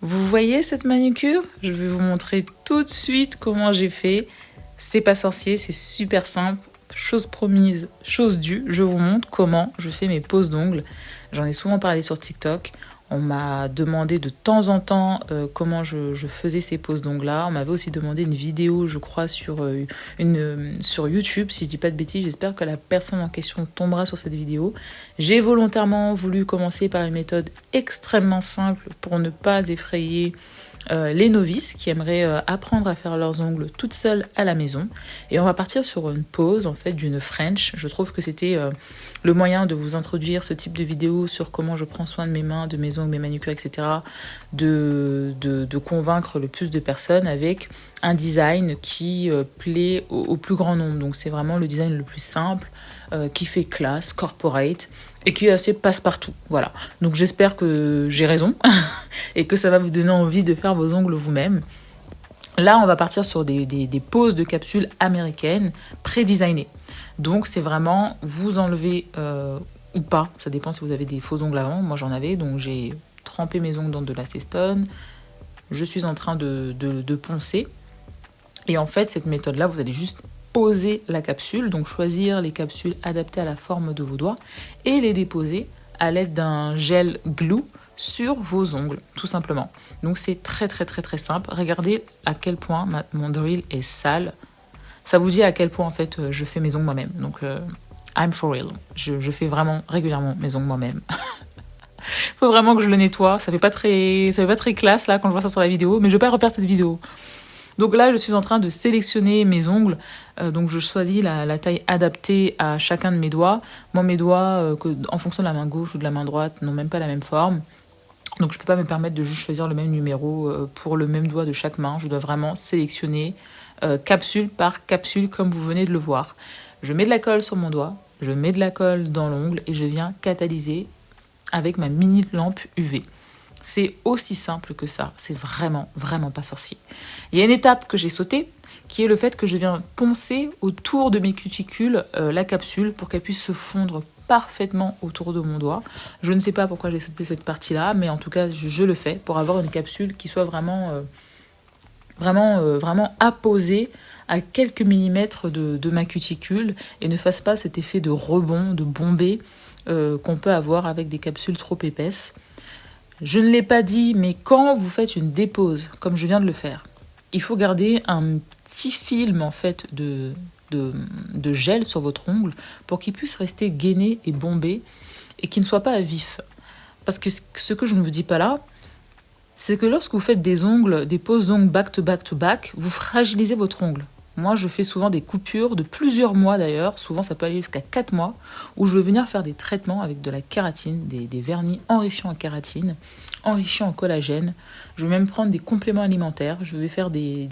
Vous voyez cette manucure? Je vais vous montrer tout de suite comment j'ai fait. C'est pas sorcier, c'est super simple. Chose promise, chose due. Je vous montre comment je fais mes poses d'ongles. J'en ai souvent parlé sur TikTok. On m'a demandé de temps en temps comment je faisais ces poses d'ongles-là. On m'avait aussi demandé une vidéo, je crois, sur YouTube, si je dis pas de bêtises. J'espère que la personne en question tombera sur cette vidéo. J'ai volontairement voulu commencer par une méthode extrêmement simple pour ne pas effrayer les novices qui aimeraient apprendre à faire leurs ongles toutes seules à la maison. Et on va partir sur une pose en fait d'une French. Je trouve que c'était le moyen de vous introduire ce type de vidéo sur comment je prends soin de mes mains, de mes ongles, mes manucures, etc. De convaincre le plus de personnes avec un design qui plaît au plus grand nombre. Donc c'est vraiment le design le plus simple, qui fait classe, corporate, et qui est assez passe-partout. Voilà. Donc j'espère que j'ai raison et que ça va vous donner envie de faire vos ongles vous-même. Là, on va partir sur des poses de capsules américaines pré-designées. Donc c'est vraiment vous enlevez ou pas, ça dépend si vous avez des faux ongles avant. Moi j'en avais, donc j'ai trempé mes ongles dans de l'acétone. Je suis en train de poncer. Et en fait, cette méthode-là, vous allez juste poser la capsule, donc choisir les capsules adaptées à la forme de vos doigts et les déposer à l'aide d'un gel glue sur vos ongles, tout simplement. Donc c'est très simple. Regardez à quel point mon drill est sale. Ça vous dit à quel point en fait je fais mes ongles moi-même. Donc I'm for real. Je fais vraiment régulièrement mes ongles moi-même. Faut vraiment que je le nettoie. Ça fait pas très classe là quand je vois ça sur la vidéo, mais je vais pas refaire cette vidéo. Donc là, je suis en train de sélectionner mes ongles. Donc je choisis la taille adaptée à chacun de mes doigts. Moi, mes doigts, en fonction de la main gauche ou de la main droite, n'ont même pas la même forme. Donc je peux pas me permettre de juste choisir le même numéro pour le même doigt de chaque main. Je dois vraiment sélectionner capsule par capsule comme vous venez de le voir. Je mets de la colle sur mon doigt, je mets de la colle dans l'ongle et je viens catalyser avec ma mini lampe UV. C'est aussi simple que ça, c'est vraiment pas sorcier. Il y a une étape que j'ai sautée, qui est le fait que je viens poncer autour de mes cuticules la capsule pour qu'elle puisse se fondre parfaitement autour de mon doigt. Je ne sais pas pourquoi j'ai sauté cette partie-là, mais en tout cas, je le fais pour avoir une capsule qui soit vraiment apposée à quelques millimètres de ma cuticule et ne fasse pas cet effet de rebond, de bombée qu'on peut avoir avec des capsules trop épaisses. Je ne l'ai pas dit, mais quand vous faites une dépose, comme je viens de le faire, il faut garder un petit film en fait de gel sur votre ongle pour qu'il puisse rester gainé et bombé et qu'il ne soit pas à vif. Parce que ce que je ne vous dis pas là, c'est que lorsque vous faites des poses d'ongles back to back to back, vous fragilisez votre ongle. Moi, je fais souvent des coupures de plusieurs mois d'ailleurs, souvent ça peut aller jusqu'à 4 mois, où je vais venir faire des traitements avec de la kératine, des vernis enrichis en kératine, enrichis en collagène. Je vais même prendre des compléments alimentaires, je vais faire des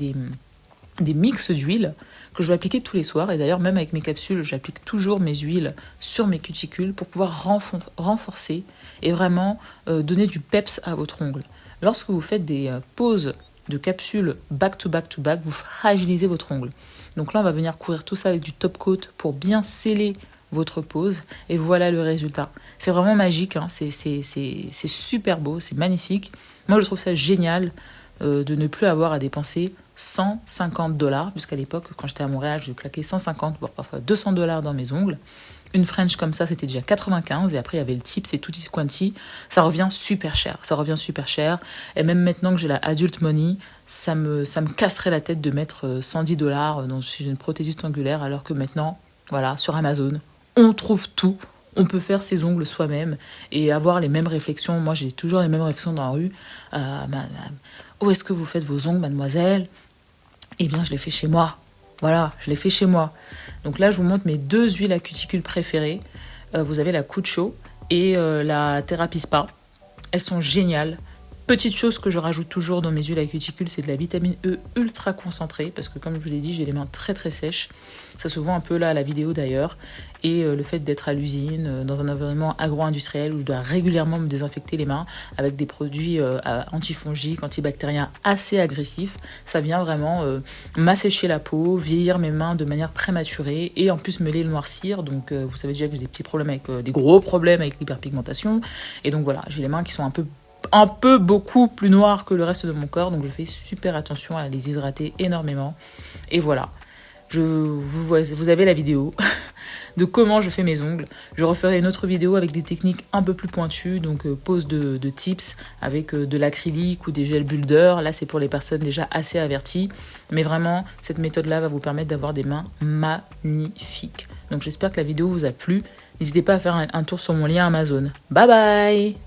mix d'huile que je vais appliquer tous les soirs. Et d'ailleurs, même avec mes capsules, j'applique toujours mes huiles sur mes cuticules pour pouvoir renforcer et vraiment donner du peps à votre ongle. Lorsque vous faites des poses de capsules back to back to back, vous fragilisez votre ongle. Donc là, on va venir couvrir tout ça avec du top coat pour bien sceller votre pose. Et voilà le résultat. C'est vraiment magique, hein. C'est super beau, c'est magnifique. Moi, je trouve ça génial de ne plus avoir à dépenser $150, puisqu'à l'époque, quand j'étais à Montréal, je claquais 150, voire parfois $200 dans mes ongles. Une French comme ça, c'était déjà 95, et après il y avait le tips et tutti quanti. Ça revient super cher. Et même maintenant que j'ai la adult money, ça me casserait la tête de mettre $110 dans une prothésis angulaire, alors que maintenant, voilà, sur Amazon, on trouve tout. On peut faire ses ongles soi-même et avoir les mêmes réflexions. Moi, j'ai toujours les mêmes réflexions dans la rue. Où est-ce que vous faites vos ongles, mademoiselle ? Eh bien, je les fais chez moi. Voilà, je les fais chez moi. Donc là, je vous montre mes 2 huiles à cuticule préférées. Vous avez la Cuccio et la Thérapie Spa. Elles sont géniales. Petite chose que je rajoute toujours dans mes huiles à cuticule, c'est de la vitamine E ultra concentrée, parce que comme je vous l'ai dit, j'ai les mains très sèches. Ça se voit un peu là à la vidéo d'ailleurs. Et le fait d'être à l'usine, dans un environnement agro-industriel où je dois régulièrement me désinfecter les mains avec des produits antifongiques, antibactériens assez agressifs, ça vient vraiment m'assécher la peau, vieillir mes mains de manière prématurée et en plus me les noircir. Donc vous savez déjà que j'ai des gros problèmes avec l'hyperpigmentation. Et donc voilà, j'ai les mains qui sont un peu un peu beaucoup plus noires que le reste de mon corps, donc je fais super attention à les hydrater énormément. Et voilà, vous avez la vidéo de comment je fais mes ongles. Je referai une autre vidéo avec des techniques un peu plus pointues, donc pose de tips avec de l'acrylique ou des gels builders. Là, c'est pour les personnes déjà assez averties. Mais vraiment, cette méthode-là va vous permettre d'avoir des mains magnifiques. Donc j'espère que la vidéo vous a plu. N'hésitez pas à faire un tour sur mon lien Amazon. Bye bye!